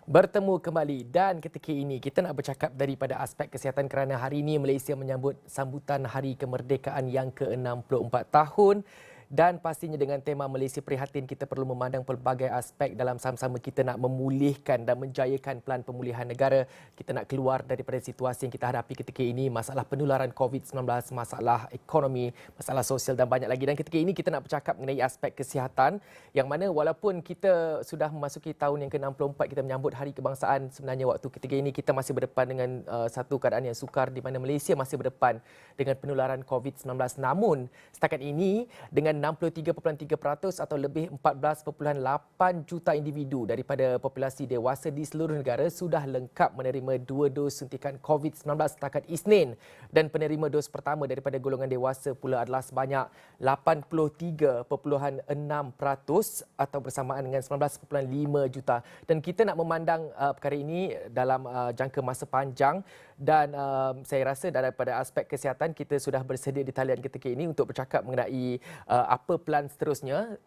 Bertemu kembali dan ketika ini kita nak bercakap daripada aspek kesihatan kerana hari ini Malaysia menyambut sambutan Hari Kemerdekaan yang ke-64 tahun dan pastinya dengan tema Malaysia Prihatin kita perlu memandang pelbagai aspek dalam sama-sama kita nak memulihkan dan menjayakan pelan pemulihan negara. Kita nak keluar daripada situasi yang kita hadapi ketika ini, masalah penularan COVID-19, masalah ekonomi, masalah sosial dan banyak lagi. Dan ketika ini kita nak bercakap mengenai aspek kesihatan yang mana walaupun kita sudah memasuki tahun yang ke-64 kita menyambut Hari Kebangsaan, sebenarnya waktu ketika ini kita masih berdepan dengan satu keadaan yang sukar di mana Malaysia masih berdepan dengan penularan COVID-19. Namun setakat ini dengan 63.3% atau lebih 14.8 juta individu daripada populasi dewasa di seluruh negara sudah lengkap menerima 2 dos suntikan COVID-19 setakat Isnin, dan penerima dos pertama daripada golongan dewasa pula adalah sebanyak 83.6% atau bersamaan dengan 19.5 juta. Dan kita nak memandang perkara ini dalam jangka masa panjang dan saya rasa daripada aspek kesihatan kita sudah bersedia di talian ketika ini untuk bercakap mengenai apa plan seterusnya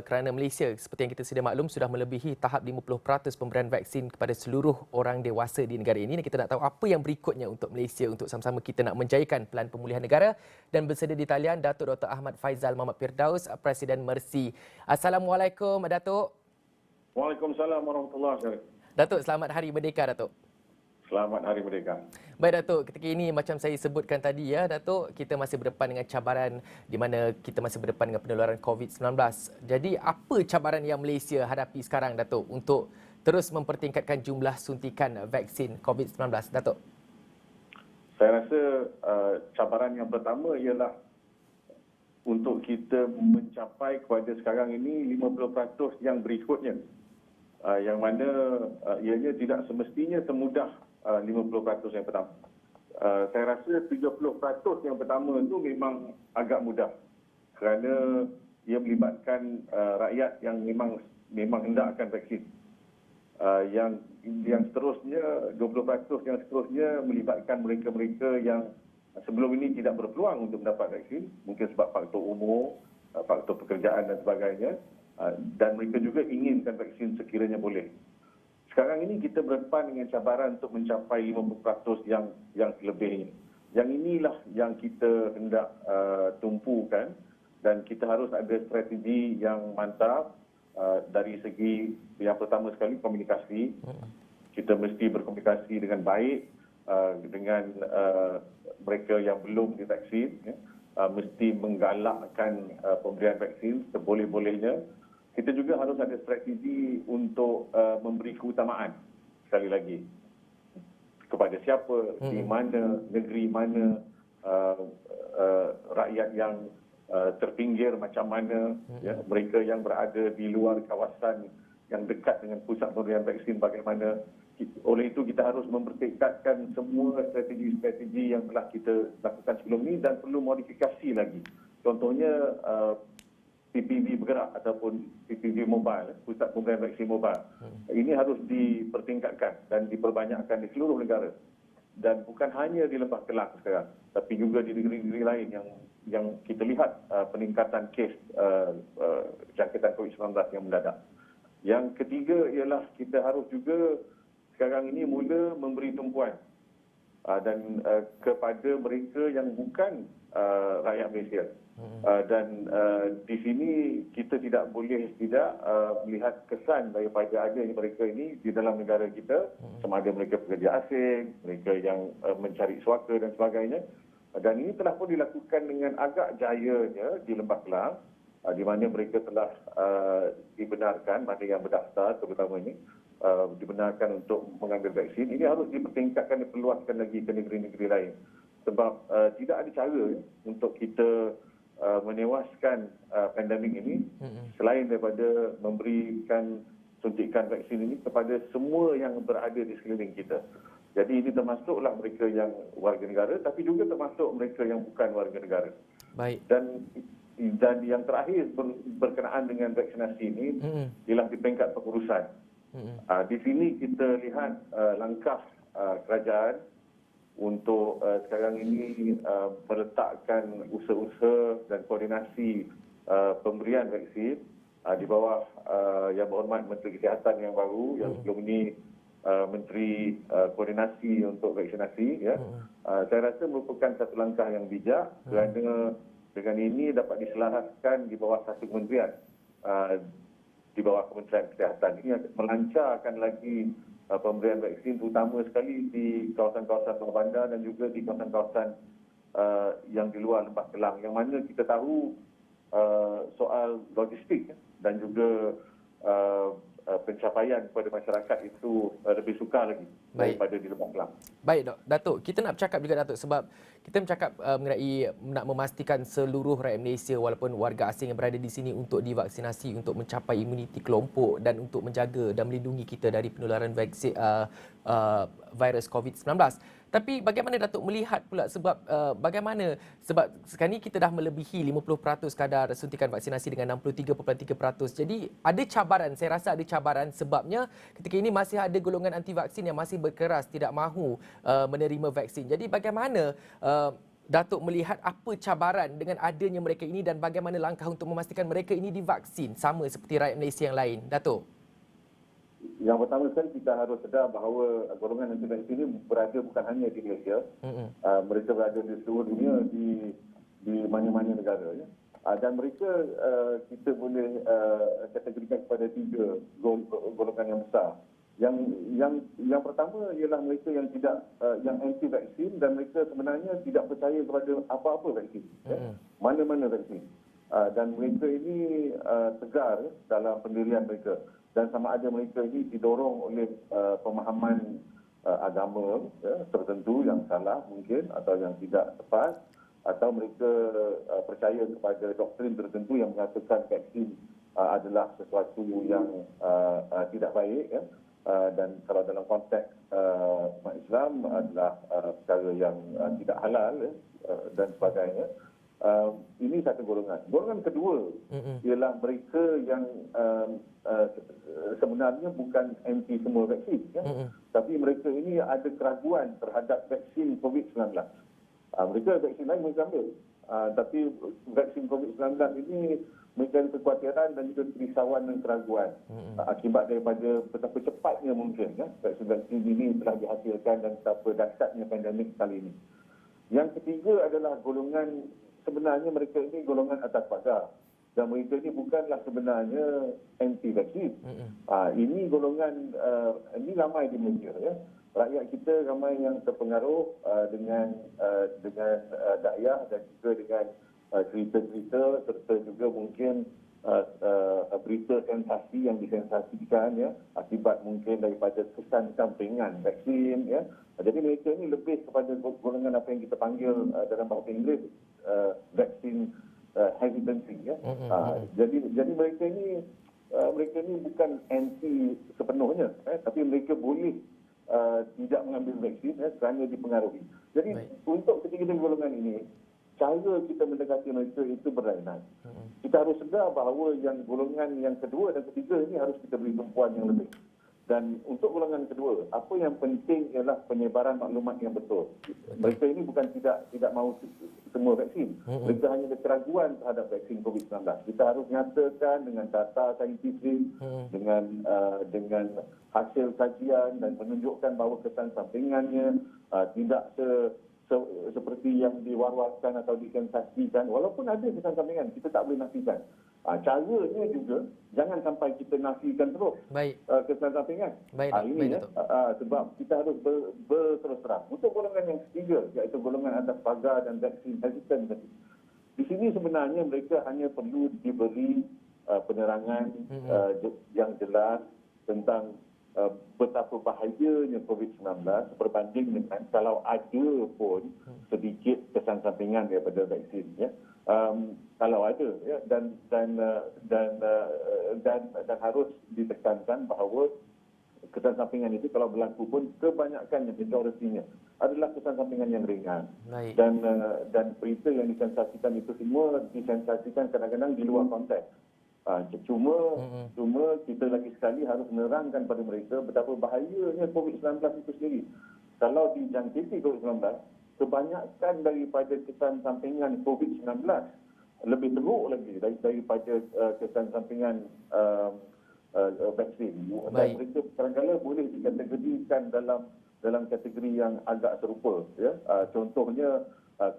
kerana Malaysia seperti yang kita sedia maklum sudah melebihi tahap 50% pemberian vaksin kepada seluruh orang dewasa di negara ini, dan kita nak tahu apa yang berikutnya untuk Malaysia untuk sama-sama kita nak menjayakan pelan pemulihan negara. Dan bersedia di talian Datuk Dr. Ahmad Faizal Muhammad Firdaus, Presiden Mercy. Assalamualaikum Datuk. Waalaikumsalam warahmatullahi wabarakatuh. Datuk, selamat Hari Merdeka Datuk. Selamat Hari Merdeka. Baik Datuk, ketika ini macam saya sebutkan tadi ya Datuk, kita masih berdepan dengan cabaran di mana kita masih berdepan dengan penularan COVID-19. Jadi apa cabaran yang Malaysia hadapi sekarang Datuk untuk terus mempertingkatkan jumlah suntikan vaksin COVID-19 Datuk? Saya rasa cabaran yang pertama ialah untuk kita mencapai kepada sekarang ini 50% yang berikutnya. Yang mana ianya tidak semestinya semudah 50% yang pertama. Saya rasa 30% yang pertama itu memang agak mudah kerana ia melibatkan rakyat yang memang hendakkan vaksin. Yang seterusnya, 20% yang seterusnya melibatkan mereka-mereka yang sebelum ini tidak berpeluang untuk mendapat vaksin, mungkin sebab faktor umur, faktor pekerjaan dan sebagainya, dan mereka juga inginkan vaksin sekiranya boleh. Sekarang ini kita berdepan dengan cabaran untuk mencapai 50% yang selebihnya. Yang inilah yang kita hendak tumpukan, dan kita harus ada strategi yang mantap dari segi yang pertama sekali komunikasi. Kita mesti berkomunikasi dengan baik dengan mereka yang belum divaksin, mesti menggalakkan pemberian vaksin seboleh-bolehnya. Kita juga harus ada strategi untuk memberi keutamaan sekali lagi kepada siapa, di mana, negeri mana, rakyat yang terpinggir macam mana, ya, mereka yang berada di luar kawasan yang dekat dengan pusat pemberian vaksin bagaimana. Oleh itu kita harus mempertingkatkan semua strategi-strategi yang telah kita lakukan sebelum ini dan perlu modifikasi lagi. Contohnya PPV bergerak ataupun PPV mobile, pusat pemberian vaksin mobile. Ini harus dipertingkatkan dan diperbanyakkan di seluruh negara. Dan bukan hanya di Lembah Kelang sekarang, tapi juga di negeri-negeri lain yang kita lihat peningkatan kes jangkitan COVID-19 yang mendadak. Yang ketiga ialah kita harus juga sekarang ini mula memberi tumpuan dan kepada mereka yang bukan rakyat Malaysia. Dan di sini kita tidak boleh tidak melihat kesan daripada adanya mereka ini di dalam negara kita, sama ada mereka pekerja asing, mereka yang mencari suaka dan sebagainya. Dan ini telah pun dilakukan dengan agak jayanya di Lembah Kelang, di mana mereka telah dibenarkan, mana yang berdaftar terutama ini, dibenarkan untuk mengambil vaksin. Ini harus dipertingkatkan, diperluaskan lagi ke negeri-negeri lain. Sebab tidak ada cara untuk kita menewaskan pandemik ini selain daripada memberikan suntikan vaksin ini kepada semua yang berada di sekeliling kita. Jadi ini termasuklah mereka yang warga negara, tapi juga termasuk mereka yang bukan warga negara. Baik. Dan yang terakhir berkenaan dengan vaksinasi ini ialah di peringkat pengurusan. Di sini kita lihat langkah kerajaan untuk sekarang ini meletakkan usaha-usaha dan koordinasi pemberian vaksin di bawah Yang Berhormat Menteri Kesihatan yang baru, yang sebelum ini Menteri Koordinasi untuk Vaksinasi, ya. Saya rasa merupakan satu langkah yang bijak kerana dengan ini dapat diselaraskan di bawah satu kementerian, di bawah Kementerian Kesihatan. Ini akan melancarkan lagi pemberian vaksin, terutama sekali di kawasan-kawasan bawah bandar dan juga di kawasan-kawasan yang di luar Lembah Kelang, yang mana kita tahu soal logistik dan juga pencapaian kepada masyarakat itu lebih sukar lagi daripada di Lembah Kelang. Baik, Dok. Datuk, kita nak bercakap juga, Datuk, sebab kita bercakap mengenai nak memastikan seluruh rakyat Malaysia walaupun warga asing yang berada di sini untuk divaksinasi untuk mencapai imuniti kelompok dan untuk menjaga dan melindungi kita dari penularan vaksin virus COVID-19. Tapi bagaimana Datuk melihat pula sebab sebab sekarang ni kita dah melebihi 50% kadar suntikan vaksinasi dengan 63.3%. Jadi ada cabaran, saya rasa ada cabaran sebabnya ketika ini masih ada golongan anti vaksin yang masih berkeras tidak mahu menerima vaksin. Jadi bagaimana Datuk melihat apa cabaran dengan adanya mereka ini dan bagaimana langkah untuk memastikan mereka ini divaksin sama seperti rakyat Malaysia yang lain, Datuk? Yang pertama sekali kita harus sedar bahawa golongan anti vaksin ini berada bukan hanya di Malaysia, mereka berada di seluruh dunia, di mana-mana negara, ya. Dan mereka kita boleh kategorikan kepada 3 golongan yang besar. Yang pertama ialah mereka yang tidak yang anti vaksin dan mereka sebenarnya tidak percaya kepada apa-apa vaksin, ya. Mana-mana vaksin. Dan mereka ini tegar dalam pendirian mereka, dan sama ada mereka ini didorong oleh pemahaman agama, ya, tertentu yang salah mungkin atau yang tidak tepat, atau mereka percaya kepada doktrin tertentu yang mengatakan vaksin adalah sesuatu yang tidak baik, ya. Dan kalau dalam konteks umat Islam adalah perkara yang tidak halal, ya, dan sebagainya. Ini satu golongan. Golongan kedua ialah mereka yang sebenarnya bukan anti semua vaksin, ya. Tapi mereka ini ada keraguan terhadap vaksin COVID-19. Mereka vaksin lain mereka ambil, tapi vaksin COVID-19 ini mereka ada kekhawatiran dan juga kerisauan dan keraguan akibat daripada betapa cepatnya mungkin, ya, vaksin ini telah dihasilkan dan betapa dahsyatnya pandemik kali ini. Yang ketiga adalah golongan, sebenarnya mereka ini golongan atas pagar dan mereka ini bukanlah sebenarnya anti vaksin. Ini golongan ini ramai di Malaysia, ya. Rakyat kita ramai yang terpengaruh dengan dakwah dan juga dengan cerita-cerita serta juga mungkin berita sensasi yang disensasikan, ya, akibat mungkin daripada kesan sampingan vaksin, ya. Jadi mereka ini lebih kepada golongan apa yang kita panggil dalam bahasa Inggeris vaksin hesitancy, ya. Jadi mereka ini bukan anti sepenuhnya, tapi mereka boleh tidak mengambil vaksin, ya, kerana dipengaruhi. Jadi untuk ketiga golongan ini, cara kita mendekati mereka itu berlainan. Kita harus sedar bahawa yang golongan yang kedua dan ketiga ini harus kita beri tumpuan yang lebih. Dan untuk golongan kedua, apa yang penting ialah penyebaran maklumat yang betul. Mereka ini bukan tidak mahu semua vaksin. Mereka hanya ada keraguan terhadap vaksin COVID-19. Kita harus nyatakan dengan data saintifik, dengan hasil kajian dan menunjukkan bahawa kesan sampingannya tidak seperti yang diwar-warkan atau disensasikan. Walaupun ada kesan sampingan, kita tak boleh nafikan. Caranya juga jangan sampai kita nafikan terus kesan sampingan. Sebab kita harus berterus terang. Untuk golongan yang ketiga, iaitu golongan atas pagar dan vaksin hesitant tadi, di sini sebenarnya mereka hanya perlu diberi penerangan yang jelas tentang betapa bahayanya COVID-19 berbanding dengan kalau ada pun sedikit kesan sampingan daripada vaksin, ya. Kalau ada, ya, dan harus ditekankan bahawa kesan sampingan itu kalau berlaku pun kebanyakannya, majoritinya adalah kesan sampingan yang ringan. Dan berita yang disensasikan itu semua disensasikan kadang-kadang di luar konteks. Cuma kita lagi sekali harus menerangkan pada mereka betapa bahayanya COVID-19 itu sendiri. Kalau dijangkiti COVID-19, kebanyakan daripada kesan sampingan COVID-19 lebih teruk lagi daripada kesan sampingan vaksin. Dan Baik. mereka kadang-kadang boleh dikategorikan dalam kategori yang agak serupa. Ya. Contohnya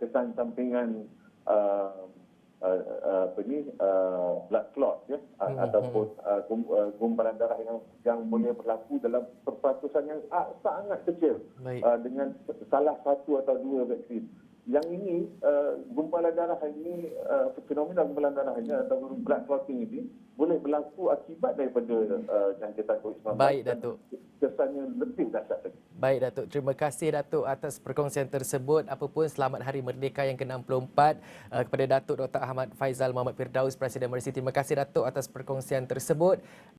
kesan sampingan blood clot, ya, ataupun gumpalan darah yang boleh berlaku dalam perpatusan yang sangat kecil Baik. dengan salah satu atau dua vaksin. Yang ini, gumpalan darah ini, fenomena gumpalan darah ini atau blood clotting ini boleh berlaku akibat daripada jangkitan COVID-19. Baik, dan Datuk. kesannya lebih dahsyat lagi. Baik, Datuk. Terima kasih, Datuk, atas perkongsian tersebut. Apapun, selamat Hari Merdeka yang ke-64 kepada Datuk Dr. Ahmad Faizal Muhammad Firdaus, Presiden Malaysia. Terima kasih, Datuk, atas perkongsian tersebut.